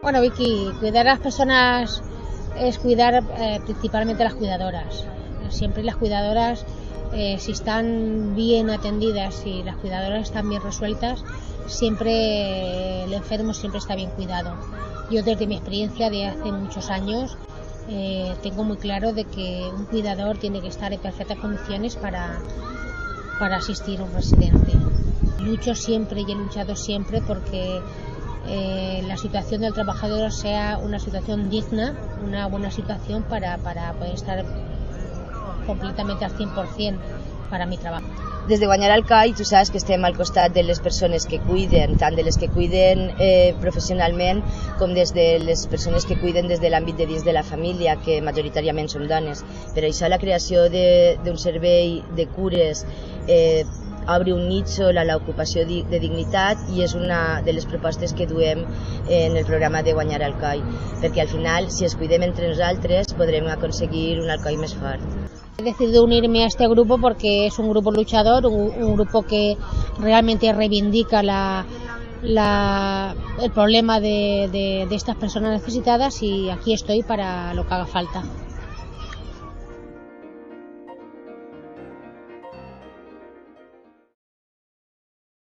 Bueno, Vicky, cuidar a las personas es cuidar principalmente a las cuidadoras. Siempre las cuidadoras, si están bien atendidas y las cuidadoras están bien resueltas, siempre el enfermo siempre está bien cuidado. Yo desde mi experiencia de hace muchos años tengo muy claro de que un cuidador tiene que estar en perfectas condiciones para asistir a un residente. Lucho siempre y he luchado siempre porque la situación del trabajador sea una situación digna, una buena situación para poder estar completamente al 100% para mi trabajo. Des de Guanyar al CAI tu saps que estem al costat de les persones que cuiden, tant de les que cuiden professionalment com des de les persones que cuiden des de l'àmbit de dins de la família, que majoritàriament són dones. Per això la creació d'un servei de cures obre un nitxo a l'ocupació de dignitat i és una de les propostes que duem en el programa de Guanyar al CAI, perquè al final, si es cuidem entre nosaltres, podrem aconseguir un Alcoi més fort. He decidido unirme a este grupo porque es un grupo luchador, un grupo que realmente reivindica el problema de estas personas necesitadas, y aquí estoy para lo que haga falta.